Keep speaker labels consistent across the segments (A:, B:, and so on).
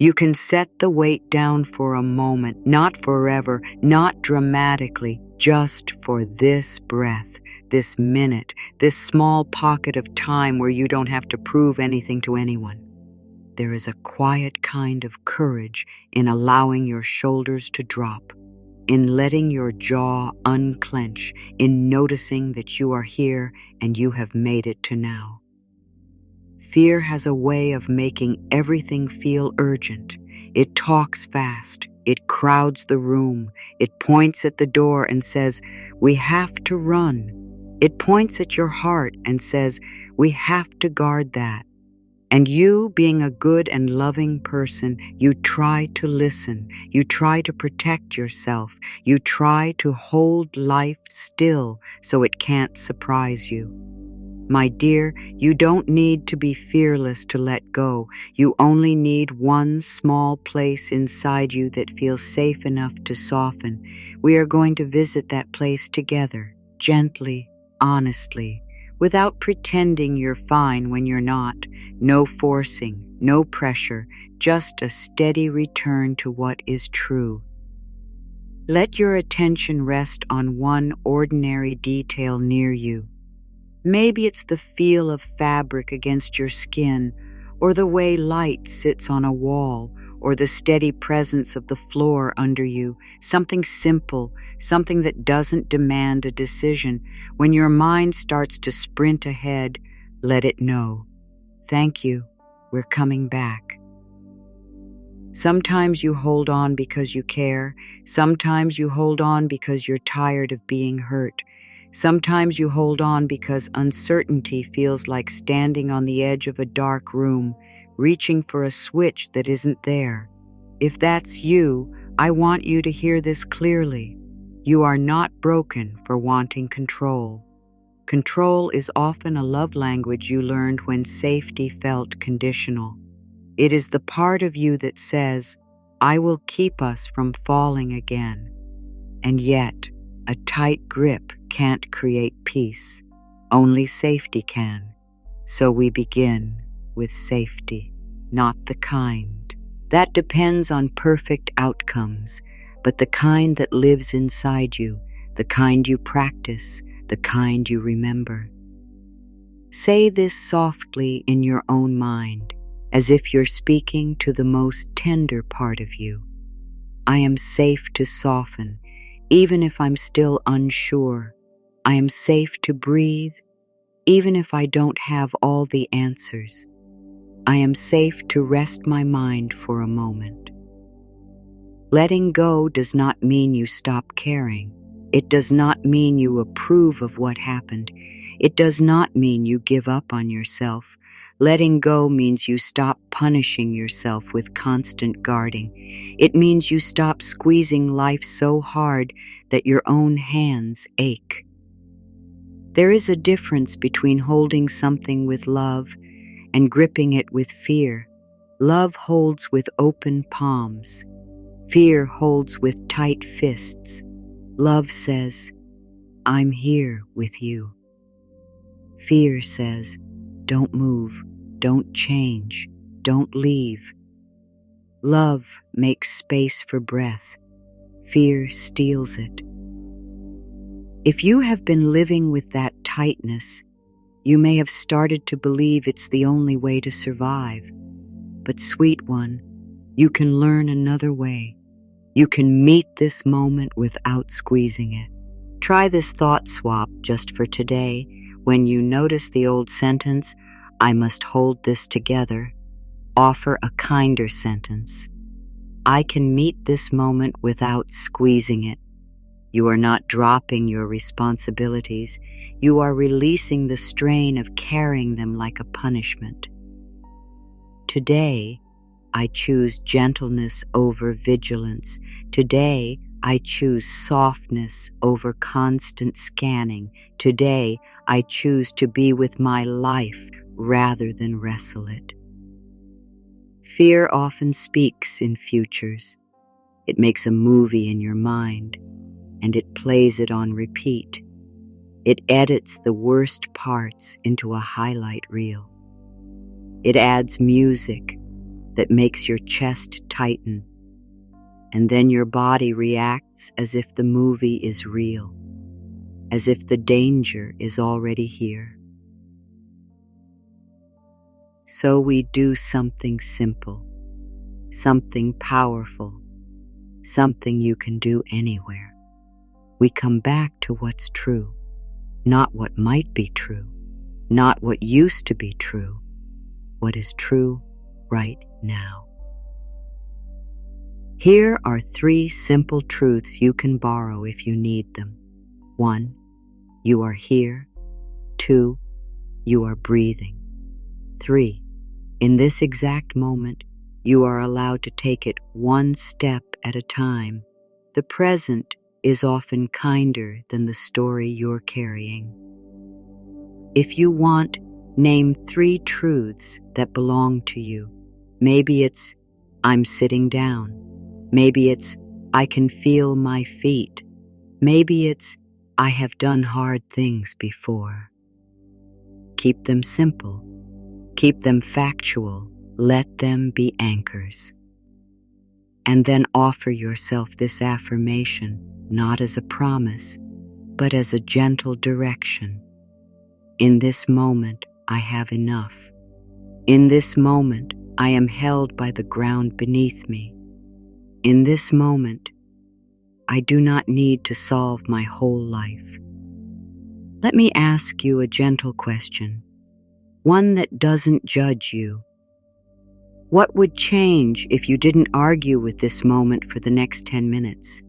A: You can set the weight down for a moment, not forever, not dramatically, just for this breath, this minute, this small pocket of time where you don't have to prove anything to anyone. There is a quiet kind of courage in allowing your shoulders to drop, in letting your jaw unclench, in noticing that you are here and you have made it to now. Fear has a way of making everything feel urgent. It talks fast. It crowds the room. It points at the door and says, "We have to run." It points at your heart and says, "We have to guard that." And you, being a good and loving person, you try to listen. You try to protect yourself. You try to hold life still so it can't surprise you. My dear, you don't need to be fearless to let go. You only need one small place inside you that feels safe enough to soften. We are going to visit that place together, gently, honestly, without pretending you're fine when you're not. No forcing, no pressure, just a steady return to what is true. Let your attention rest on one ordinary detail near you. Maybe it's the feel of fabric against your skin, or the way light sits on a wall, or the steady presence of the floor under you. Something simple, something that doesn't demand a decision. When your mind starts to sprint ahead, let it know. Thank you, we're coming back. Sometimes you hold on because you care. Sometimes you hold on because you're tired of being hurt. Sometimes you hold on because uncertainty feels like standing on the edge of a dark room, reaching for a switch that isn't there. If that's you, I want you to hear this clearly. You are not broken for wanting control. Control is often a love language you learned when safety felt conditional. It is the part of you that says, "I will keep us from falling again." And yet, a tight grip can't create peace. Only safety can. So we begin with safety, not the kind that depends on perfect outcomes, but the kind that lives inside you, the kind you practice, the kind you remember. Say this softly in your own mind, as if you're speaking to the most tender part of you. I am safe to soften, even if I'm still unsure. I am safe to breathe, even if I don't have all the answers. I am safe to rest my mind for a moment. Letting go does not mean you stop caring. It does not mean you approve of what happened. It does not mean you give up on yourself. Letting go means you stop punishing yourself with constant guarding. It means you stop squeezing life so hard that your own hands ache. There is a difference between holding something with love and gripping it with fear. Love holds with open palms. Fear holds with tight fists. Love says, "I'm here with you." Fear says, "Don't move, don't change, don't leave." Love makes space for breath. Fear steals it. If you have been living with that tightness, you may have started to believe it's the only way to survive. But sweet one, you can learn another way. You can meet this moment without squeezing it. Try this thought swap just for today. When you notice the old sentence, "I must hold this together," offer a kinder sentence. "I can meet this moment without squeezing it." You are not dropping your responsibilities. You are releasing the strain of carrying them like a punishment. Today, I choose gentleness over vigilance. Today, I choose softness over constant scanning. Today, I choose to be with my life rather than wrestle it. Fear often speaks in futures. It makes a movie in your mind, and it plays it on repeat. It edits the worst parts into a highlight reel. It adds music, that makes your chest tighten, and then your body reacts as if the movie is real, as if the danger is already here. So we do something simple, something powerful, something you can do anywhere. We come back to what's true, not what might be true, not what used to be true, what is true right now. Here are 3 simple truths you can borrow if you need them. 1, you are here. 2, you are breathing. 3, in this exact moment, you are allowed to take it one step at a time. The present is often kinder than the story you're carrying. If you want, name 3 truths that belong to you. Maybe it's, I'm sitting down. Maybe it's, I can feel my feet. Maybe it's, I have done hard things before. Keep them simple. Keep them factual. Let them be anchors. And then offer yourself this affirmation, not as a promise, but as a gentle direction. In this moment, I have enough. In this moment, I am held by the ground beneath me. In this moment, I do not need to solve my whole life. Let me ask you a gentle question, one that doesn't judge you. What would change if you didn't argue with this moment for the next 10 minutes?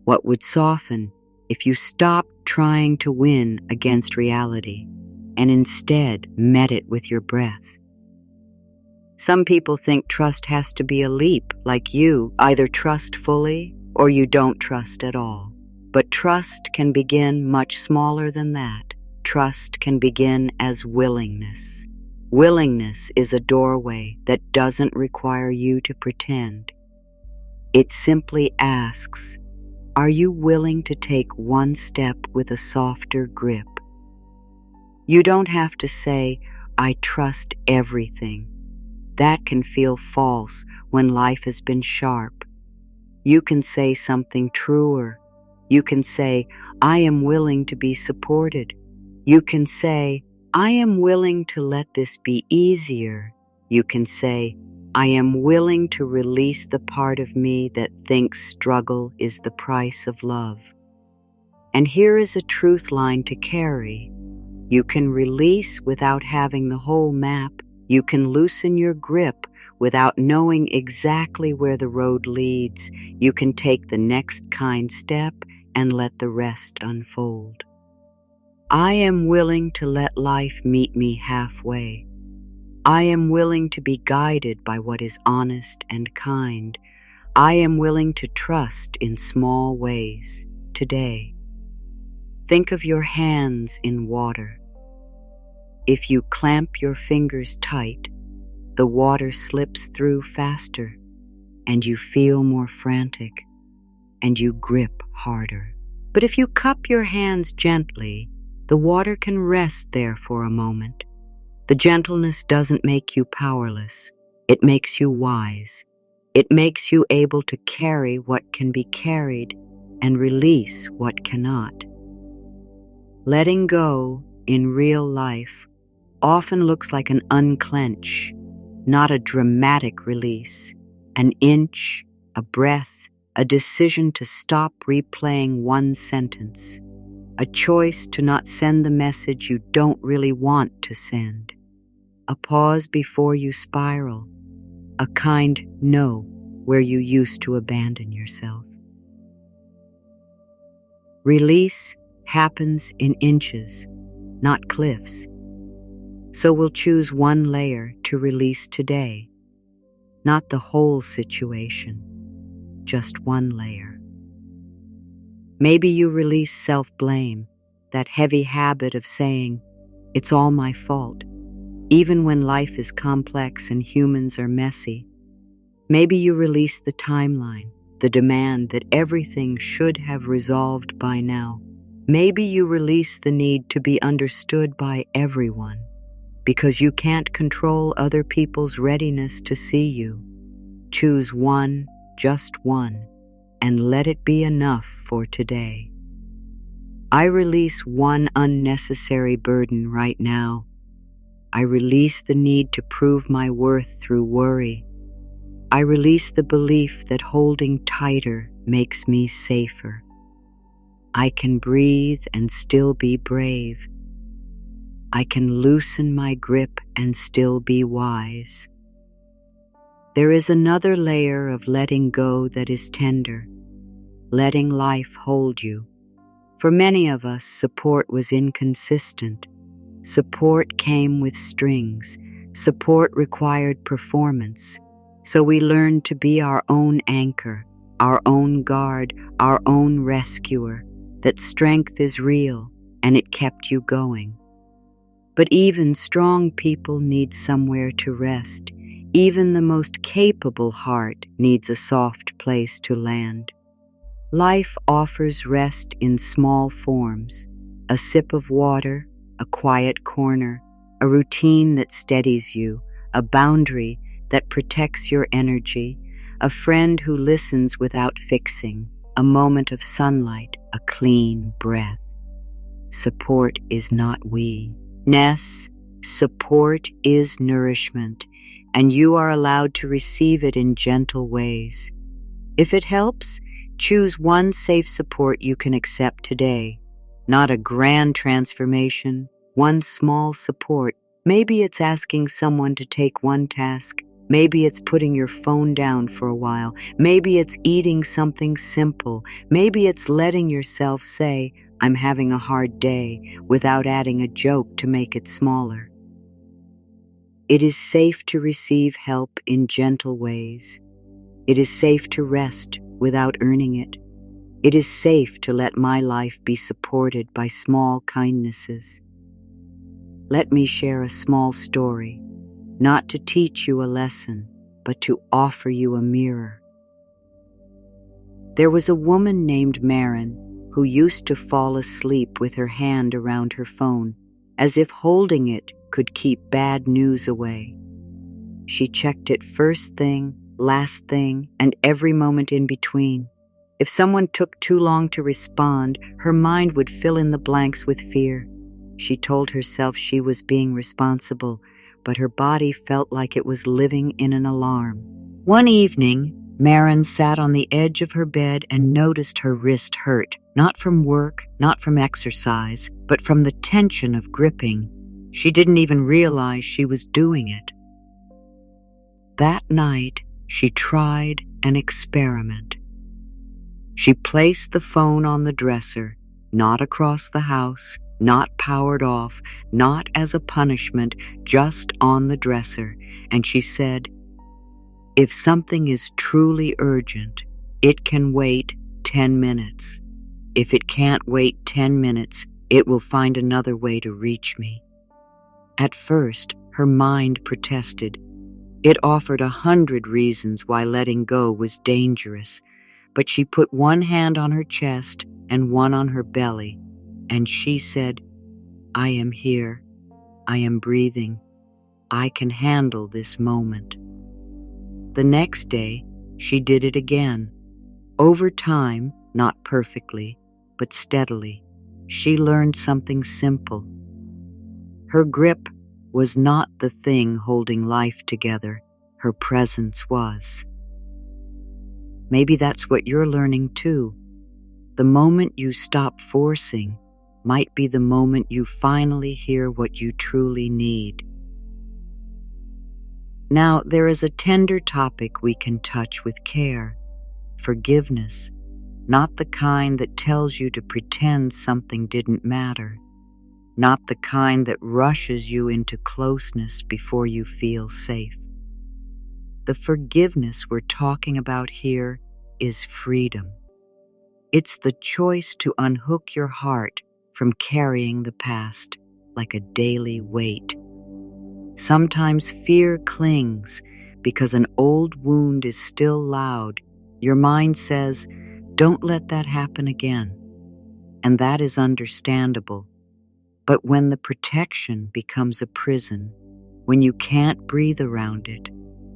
A: What would soften if you stopped trying to win against reality and instead met it with your breath? Some people think trust has to be a leap, like you either trust fully or you don't trust at all. But trust can begin much smaller than that. Trust can begin as willingness. Willingness is a doorway that doesn't require you to pretend. It simply asks, are you willing to take one step with a softer grip? You don't have to say, I trust everything. That can feel false when life has been sharp. You can say something truer. You can say, I am willing to be supported. You can say, I am willing to let this be easier. You can say, I am willing to release the part of me that thinks struggle is the price of love. And here is a truth line to carry. You can release without having the whole map. You can loosen your grip without knowing exactly where the road leads. You can take the next kind step and let the rest unfold. I am willing to let life meet me halfway. I am willing to be guided by what is honest and kind. I am willing to trust in small ways today. Think of your hands in water. If you clamp your fingers tight, the water slips through faster, and you feel more frantic, and you grip harder. But if you cup your hands gently, the water can rest there for a moment. The gentleness doesn't make you powerless. It makes you wise. It makes you able to carry what can be carried and release what cannot. Letting go in real life often looks like an unclench, not a dramatic release, an inch, a breath, a decision to stop replaying one sentence, a choice to not send the message you don't really want to send, a pause before you spiral, a kind no where you used to abandon yourself. Release happens in inches, not cliffs. So we'll choose one layer to release today, not the whole situation, just one layer. Maybe you release self-blame, that heavy habit of saying, it's all my fault, even when life is complex and humans are messy. Maybe you release the timeline, the demand that everything should have resolved by now. Maybe you release the need to be understood by everyone, because you can't control other people's readiness to see you. Choose one, just one, and let it be enough for today. I release one unnecessary burden right now. I release the need to prove my worth through worry. I release the belief that holding tighter makes me safer. I can breathe and still be brave. I can loosen my grip and still be wise. There is another layer of letting go that is tender, letting life hold you. For many of us, support was inconsistent. Support came with strings. Support required performance. So we learned to be our own anchor, our own guard, our own rescuer, that strength is real and it kept you going. But even strong people need somewhere to rest. Even the most capable heart needs a soft place to land. Life offers rest in small forms, a sip of water, a quiet corner, a routine that steadies you, a boundary that protects your energy, a friend who listens without fixing, a moment of sunlight, a clean breath. Support is not weakness. Support is nourishment, and you are allowed to receive it in gentle ways. If it helps, choose one safe support you can accept today. Not a grand transformation, one small support. Maybe it's asking someone to take one task. Maybe it's putting your phone down for a while. Maybe it's eating something simple. Maybe it's letting yourself say, "I'm having a hard day," without adding a joke to make it smaller. It is safe to receive help in gentle ways. It is safe to rest without earning it. It is safe to let my life be supported by small kindnesses. Let me share a small story, not to teach you a lesson, but to offer you a mirror. There was a woman named Marin who used to fall asleep with her hand around her phone, as if holding it could keep bad news away. She checked it first thing, last thing, and every moment in between. If someone took too long to respond, her mind would fill in the blanks with fear. She told herself she was being responsible, but her body felt like it was living in an alarm. One evening, Marin sat on the edge of her bed and noticed her wrist hurt, not from work, not from exercise, but from the tension of gripping. She didn't even realize she was doing it. That night, she tried an experiment. She placed the phone on the dresser, not across the house, not powered off, not as a punishment, just on the dresser, and she said, "If something is truly urgent, it can wait 10 minutes. If it can't wait 10 minutes, it will find another way to reach me." At first, her mind protested. It offered 100 reasons why letting go was dangerous, but she put one hand on her chest and one on her belly, and she said, "I am here. I am breathing. I can handle this moment." The next day, she did it again. Over time, not perfectly, but steadily, she learned something simple. Her grip was not the thing holding life together. Her presence was. Maybe that's what you're learning too. The moment you stop forcing might be the moment you finally hear what you truly need. Now, there is a tender topic we can touch with care: forgiveness, not the kind that tells you to pretend something didn't matter, not the kind that rushes you into closeness before you feel safe. The forgiveness we're talking about here is freedom. It's the choice to unhook your heart from carrying the past like a daily weight. Sometimes fear clings because an old wound is still loud. Your mind says, "Don't let that happen again." And that is understandable. But when the protection becomes a prison, when you can't breathe around it,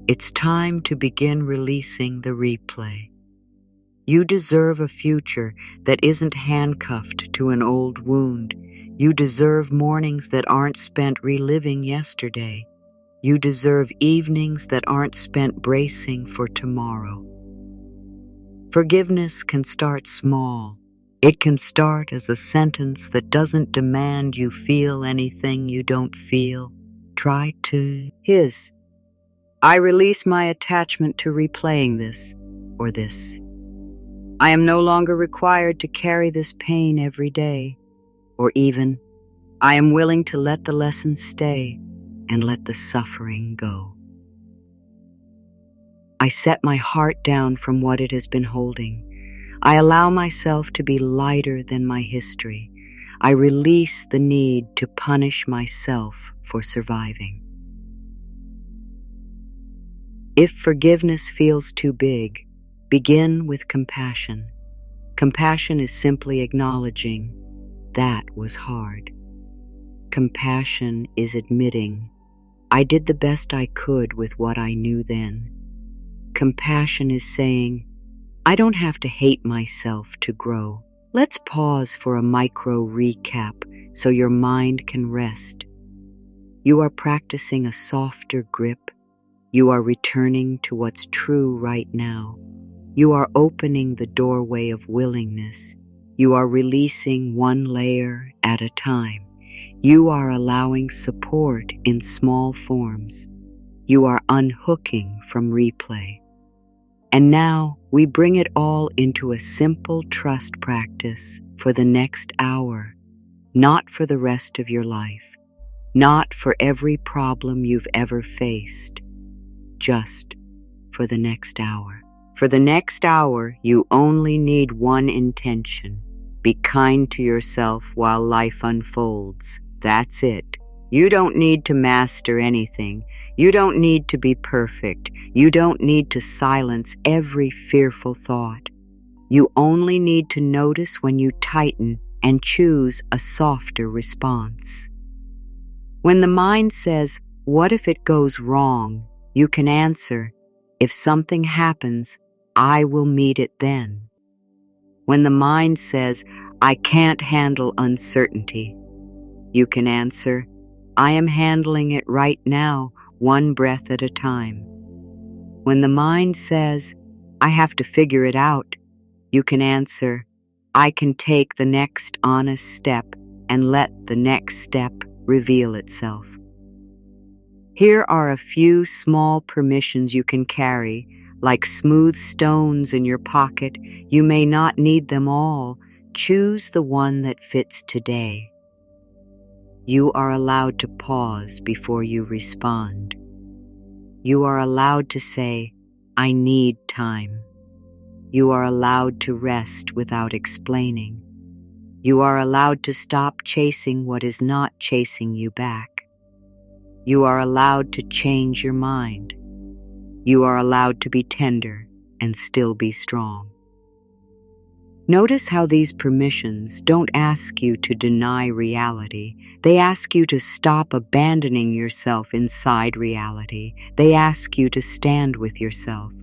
A: it's time to begin releasing the replay. You deserve a future that isn't handcuffed to an old wound. You deserve mornings that aren't spent reliving yesterday. You deserve evenings that aren't spent bracing for tomorrow. Forgiveness can start small. It can start as a sentence that doesn't demand you feel anything you don't feel. Try to. I release my attachment to replaying this or this. I am no longer required to carry this pain every day, or even, I am willing to let the lesson stay and let the suffering go. I set my heart down from what it has been holding. I allow myself to be lighter than my history. I release the need to punish myself for surviving. If forgiveness feels too big, begin with compassion. Compassion is simply acknowledging that was hard. Compassion is admitting, I did the best I could with what I knew then. Compassion is saying, I don't have to hate myself to grow. Let's pause for a micro recap so your mind can rest. You are practicing a softer grip. You are returning to what's true right now. You are opening the doorway of willingness. You are releasing one layer at a time. You are allowing support in small forms. You are unhooking from replay. And now we bring it all into a simple trust practice for the next hour, not for the rest of your life, not for every problem you've ever faced, just for the next hour. For the next hour, you only need one intention. Be kind to yourself while life unfolds. That's it. You don't need to master anything. You don't need to be perfect. You don't need to silence every fearful thought. You only need to notice when you tighten and choose a softer response. When the mind says, what if it goes wrong? You can answer, if something happens, I will meet it then. When the mind says, I can't handle uncertainty, you can answer, I am handling it right now, one breath at a time. When the mind says, I have to figure it out, you can answer, I can take the next honest step and let the next step reveal itself. Here are a few small permissions you can carry, like smooth stones in your pocket. You may not need them all. Choose the one that fits today. You are allowed to pause before you respond. You are allowed to say, I need time. You are allowed to rest without explaining. You are allowed to stop chasing what is not chasing you back. You are allowed to change your mind. You are allowed to be tender and still be strong. Notice how these permissions don't ask you to deny reality. They ask you to stop abandoning yourself inside reality. They ask you to stand with yourself.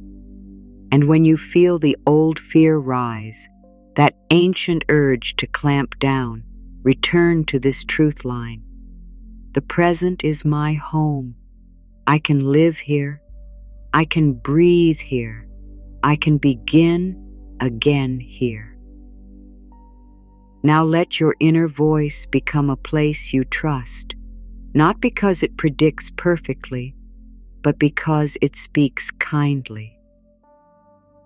A: And when you feel the old fear rise, that ancient urge to clamp down, return to this truth line. The present is my home. I can live here. I can breathe here. I can begin again here. Now let your inner voice become a place you trust, not because it predicts perfectly, but because it speaks kindly.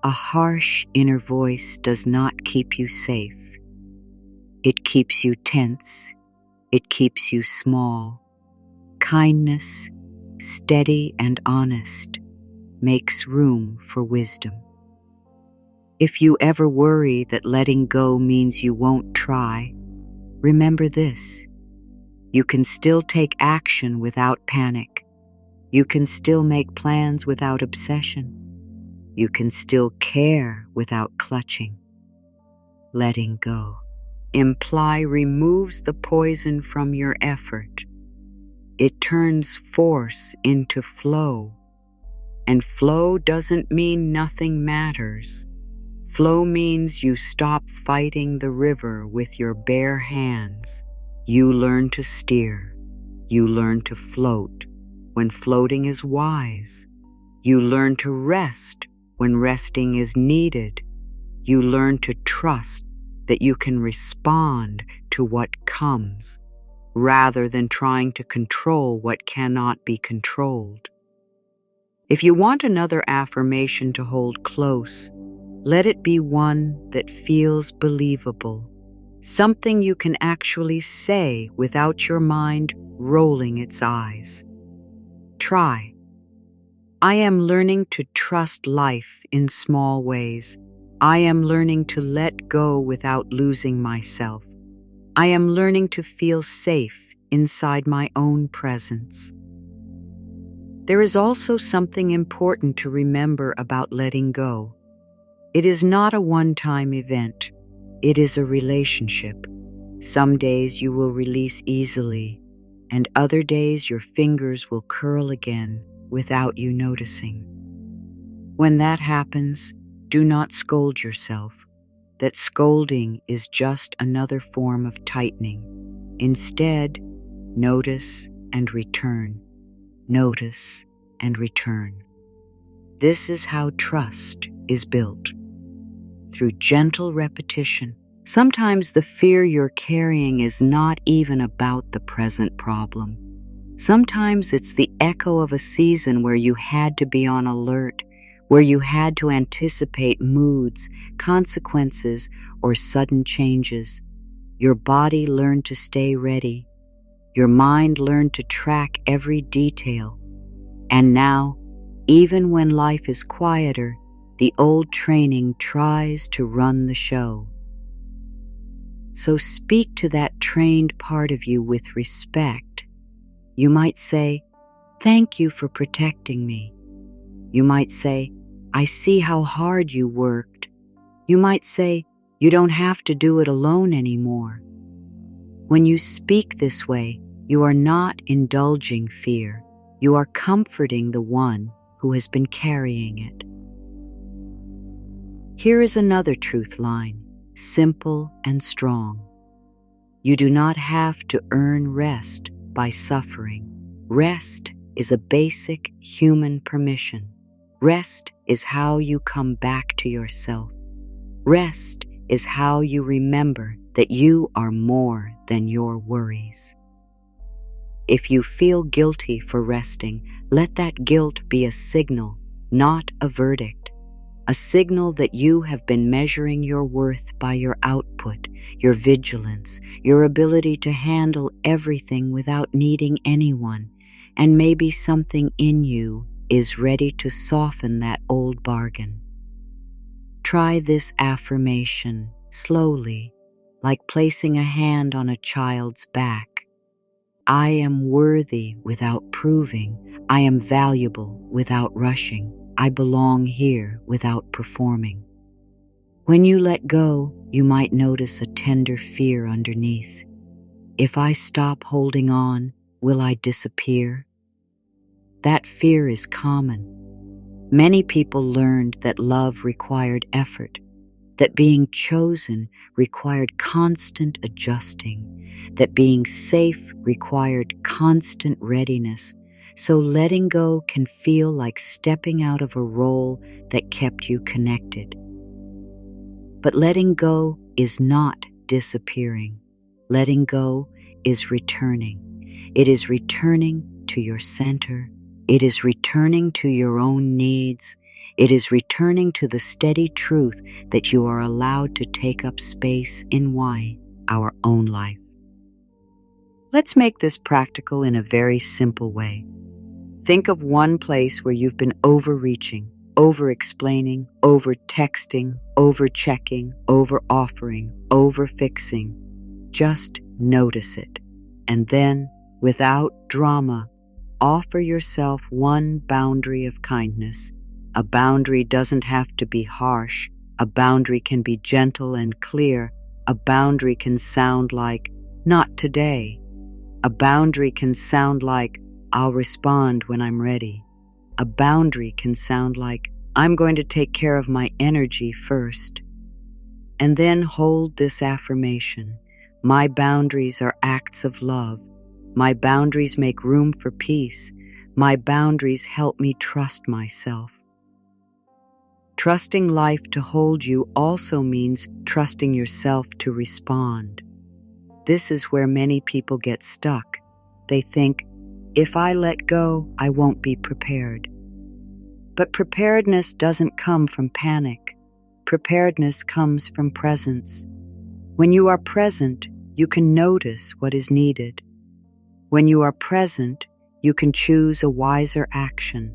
A: A harsh inner voice does not keep you safe. It keeps you tense. It keeps you small. Kindness, steady and honest, makes room for wisdom. If you ever worry that letting go means you won't try, remember this. You can still take action without panic. You can still make plans without obsession. You can still care without clutching. Letting go. Imply removes the poison from your effort. It turns force into flow. And flow doesn't mean nothing matters. Flow means you stop fighting the river with your bare hands. You learn to steer. You learn to float when floating is wise. You learn to rest when resting is needed. You learn to trust that you can respond to what comes, rather than trying to control what cannot be controlled. If you want another affirmation to hold close, let it be one that feels believable, something you can actually say without your mind rolling its eyes. Try. I am learning to trust life in small ways. I am learning to let go without losing myself. I am learning to feel safe inside my own presence. There is also something important to remember about letting go. It is not a one-time event. It is a relationship. Some days you will release easily, and other days your fingers will curl again without you noticing. When that happens, do not scold yourself. That scolding is just another form of tightening. Instead, notice and return. Notice and return. This is how trust is built. Through gentle repetition. Sometimes the fear you're carrying is not even about the present problem. Sometimes it's the echo of a season where you had to be on alert, where you had to anticipate moods, consequences, or sudden changes. Your body learned to stay ready. Your mind learned to track every detail. And now, even when life is quieter, the old training tries to run the show. So speak to that trained part of you with respect. You might say, "Thank you for protecting me." You might say, "I see how hard you worked." You might say, "You don't have to do it alone anymore." When you speak this way, you are not indulging fear. You are comforting the one who has been carrying it. Here is another truth line, simple and strong. You do not have to earn rest by suffering. Rest is a basic human permission. Rest is how you come back to yourself. Rest is how you remember that you are more than your worries. If you feel guilty for resting, let that guilt be a signal, not a verdict. A signal that you have been measuring your worth by your output, your vigilance, your ability to handle everything without needing anyone, and maybe something in you is ready to soften that old bargain. Try this affirmation slowly, like placing a hand on a child's back. I am worthy without proving. I am valuable without rushing. I belong here without performing. When you let go, you might notice a tender fear underneath. If I stop holding on, will I disappear? That fear is common. Many people learned that love required effort, that being chosen required constant adjusting, that being safe required constant readiness, so letting go can feel like stepping out of a role that kept you connected. But letting go is not disappearing. Letting go is returning. It is returning to your center. It is returning to your own needs. It is returning to the steady truth that you are allowed to take up space in our own life. Let's make this practical in a very simple way. Think of one place where you've been overreaching, over-explaining, over-texting, over-checking, over-offering, over-fixing. Just notice it. And then, without drama, offer yourself one boundary of kindness. A boundary doesn't have to be harsh. A boundary can be gentle and clear. A boundary can sound like, "Not today." A boundary can sound like, "I'll respond when I'm ready." A boundary can sound like, "I'm going to take care of my energy first." And then hold this affirmation. My boundaries are acts of love. My boundaries make room for peace. My boundaries help me trust myself. Trusting life to hold you also means trusting yourself to respond. This is where many people get stuck. They think, if I let go, I won't be prepared. But preparedness doesn't come from panic. Preparedness comes from presence. When you are present, you can notice what is needed. When you are present, you can choose a wiser action.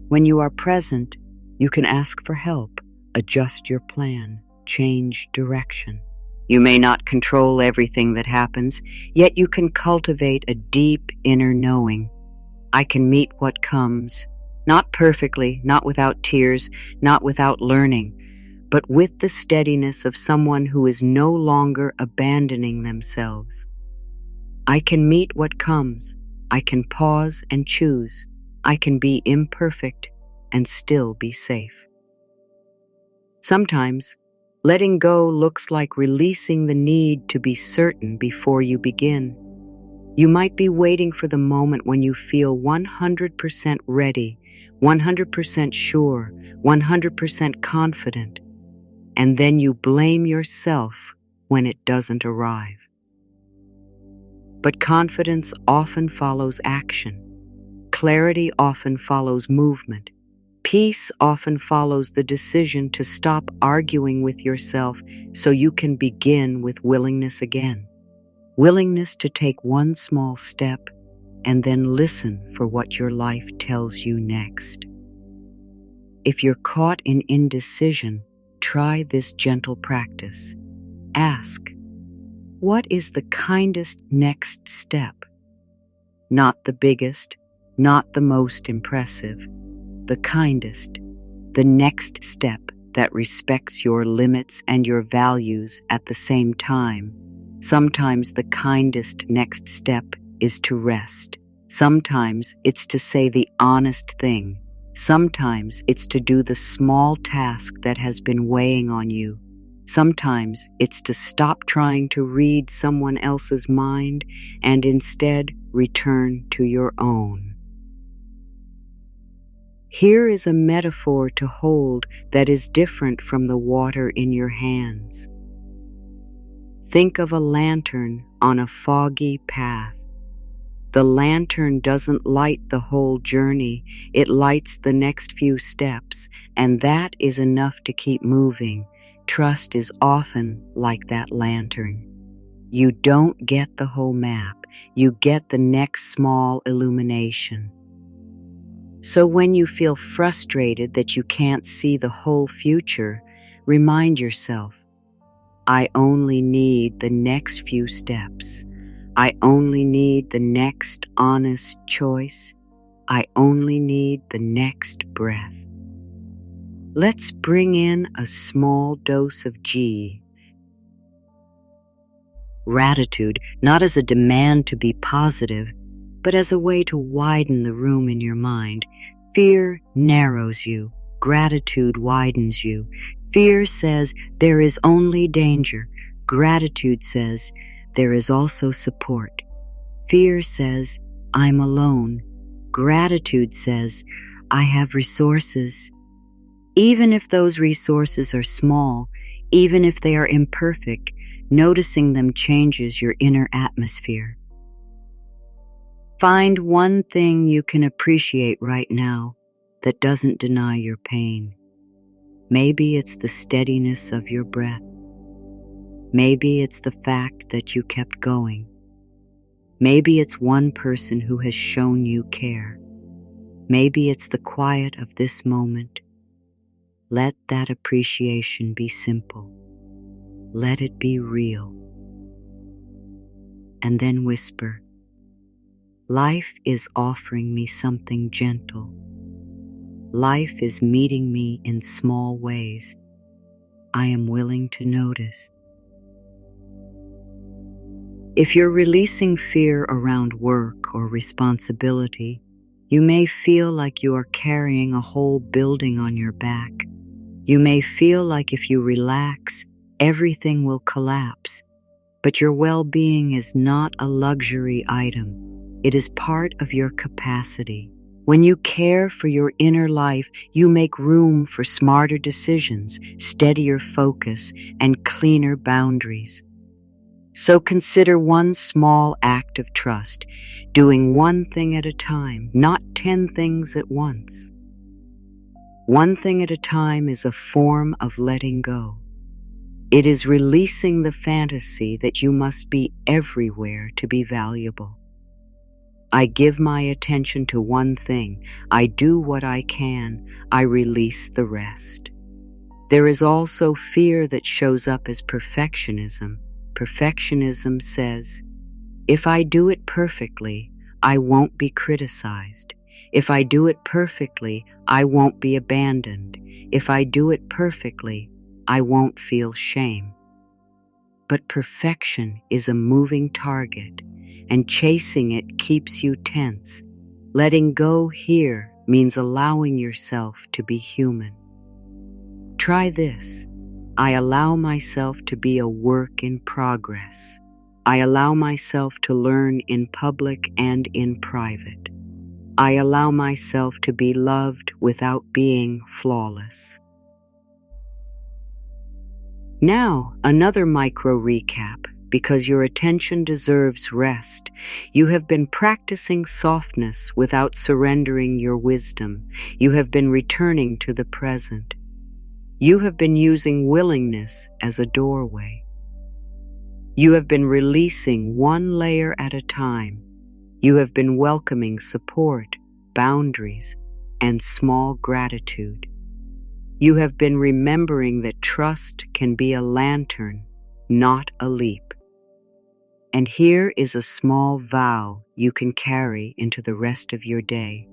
A: When you are present, you can ask for help, adjust your plan, change direction. You may not control everything that happens, yet you can cultivate a deep inner knowing. I can meet what comes, not perfectly, not without tears, not without learning, but with the steadiness of someone who is no longer abandoning themselves. I can meet what comes. I can pause and choose. I can be imperfect and still be safe. Sometimes, letting go looks like releasing the need to be certain before you begin. You might be waiting for the moment when you feel 100% ready, 100% sure, 100% confident, and then you blame yourself when it doesn't arrive. But confidence often follows action. Clarity often follows movement. Peace often follows the decision to stop arguing with yourself so you can begin with willingness again. Willingness to take one small step and then listen for what your life tells you next. If you're caught in indecision, try this gentle practice. Ask, what is the kindest next step? Not the biggest, not the most impressive, the kindest, the next step that respects your limits and your values at the same time. Sometimes the kindest next step is to rest. Sometimes it's to say the honest thing. Sometimes it's to do the small task that has been weighing on you. Sometimes it's to stop trying to read someone else's mind and instead return to your own. Here is a metaphor to hold that is different from the water in your hands. Think of a lantern on a foggy path. The lantern doesn't light the whole journey, it lights the next few steps, and that is enough to keep moving. Trust is often like that lantern. You don't get the whole map, you get the next small illumination. So when you feel frustrated that you can't see the whole future, remind yourself, I only need the next few steps. I only need the next honest choice. I only need the next breath. Let's bring in a small dose of G. Gratitude, not as a demand to be positive, but as a way to widen the room in your mind. Fear narrows you. Gratitude widens you. Fear says there is only danger. Gratitude says there is also support. Fear says I'm alone. Gratitude says I have resources. Even if those resources are small, even if they are imperfect, noticing them changes your inner atmosphere. Find one thing you can appreciate right now that doesn't deny your pain. Maybe it's the steadiness of your breath. Maybe it's the fact that you kept going. Maybe it's one person who has shown you care. Maybe it's the quiet of this moment. Let that appreciation be simple. Let it be real. And then whisper, life is offering me something gentle. Life is meeting me in small ways. I am willing to notice. If you're releasing fear around work or responsibility, you may feel like you are carrying a whole building on your back. You may feel like if you relax, everything will collapse. But your well-being is not a luxury item. It is part of your capacity. When you care for your inner life, you make room for smarter decisions, steadier focus, and cleaner boundaries. So consider one small act of trust, doing one thing at a time, not 10 things at once. One thing at a time is a form of letting go. It is releasing the fantasy that you must be everywhere to be valuable. I give my attention to one thing. I do what I can. I release the rest. There is also fear that shows up as perfectionism. Perfectionism says, if I do it perfectly, I won't be criticized. If I do it perfectly, I won't be abandoned. If I do it perfectly, I won't feel shame. But perfection is a moving target, and chasing it keeps you tense. Letting go here means allowing yourself to be human. Try this. I allow myself to be a work in progress. I allow myself to learn in public and in private. I allow myself to be loved without being flawless. Now, another micro recap, because your attention deserves rest. You have been practicing softness without surrendering your wisdom. You have been returning to the present. You have been using willingness as a doorway. You have been releasing one layer at a time. You have been welcoming support, boundaries, and small gratitude. You have been remembering that trust can be a lantern, not a leap. And here is a small vow you can carry into the rest of your day.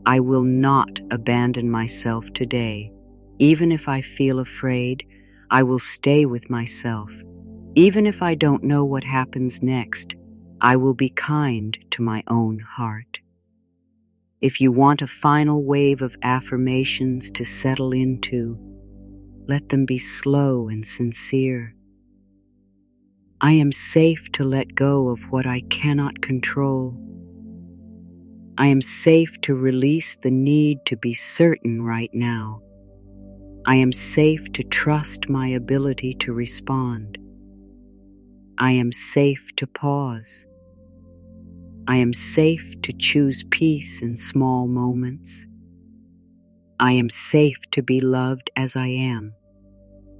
A: I will not abandon myself today. Even if I feel afraid, I will stay with myself. Even if I don't know what happens next, I will be kind to my own heart. If you want a final wave of affirmations to settle into, let them be slow and sincere. I am safe to let go of what I cannot control. I am safe to release the need to be certain right now. I am safe to trust my ability to respond. I am safe to pause. I am safe to choose peace in small moments. I am safe to be loved as I am.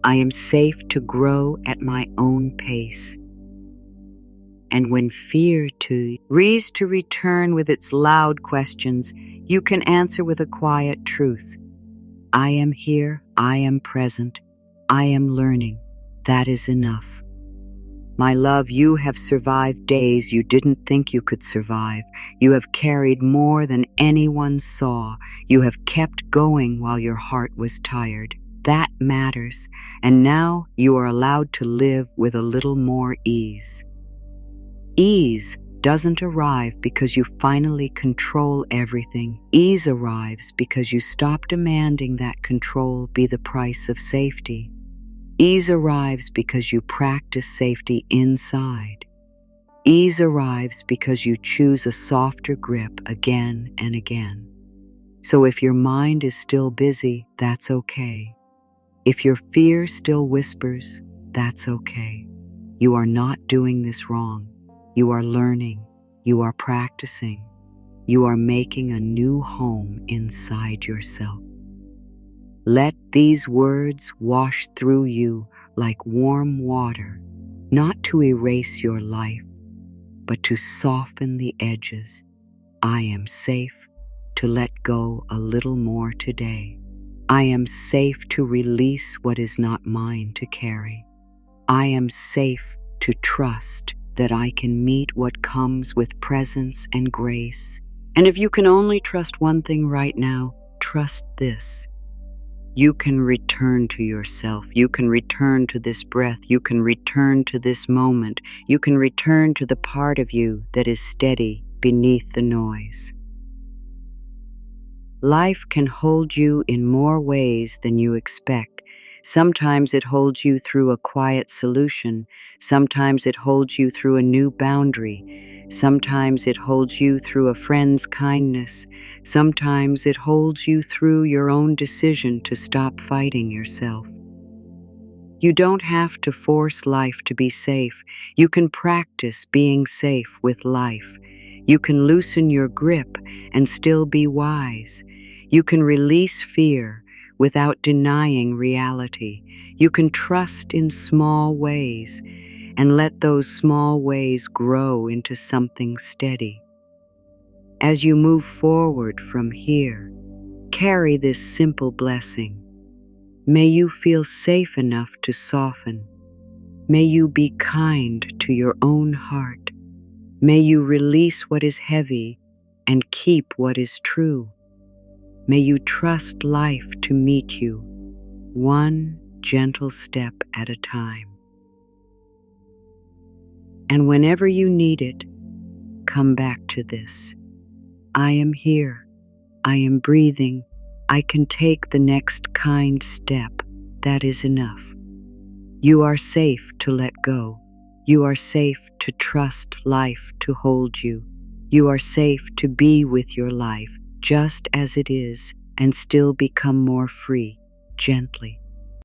A: I am safe to grow at my own pace. And when fear rears to return with its loud questions, you can answer with a quiet truth. I am here, I am present, I am learning. That is enough. My love, you have survived days you didn't think you could survive. You have carried more than anyone saw. You have kept going while your heart was tired. That matters. And now you are allowed to live with a little more ease. Ease doesn't arrive because you finally control everything. Ease arrives because you stop demanding that control be the price of safety. Ease arrives because you practice safety inside. Ease arrives because you choose a softer grip again and again. So if your mind is still busy, that's okay. If your fear still whispers, that's okay. You are not doing this wrong. You are learning. You are practicing. You are making a new home inside yourself. Let these words wash through you like warm water, not to erase your life, but to soften the edges. I am safe to let go a little more today. I am safe to release what is not mine to carry. I am safe to trust that I can meet what comes with presence and grace. And if you can only trust one thing right now, trust this. You can return to yourself. You can return to this breath. You can return to this moment. You can return to the part of you that is steady beneath the noise. Life can hold you in more ways than you expect. Sometimes it holds you through a quiet solution. Sometimes it holds you through a new boundary. Sometimes it holds you through a friend's kindness. Sometimes it holds you through your own decision to stop fighting yourself. You don't have to force life to be safe. You can practice being safe with life. You can loosen your grip and still be wise. You can release fear without denying reality. You can trust in small ways and let those small ways grow into something steady. As you move forward from here, carry this simple blessing. May you feel safe enough to soften. May you be kind to your own heart. May you release what is heavy and keep what is true. May you trust life to meet you, one gentle step at a time. And whenever you need it, come back to this. I am here. I am breathing. I can take the next kind step. That is enough. You are safe to let go. You are safe to trust life to hold you. You are safe to be with your life just as it is and still become more free, gently.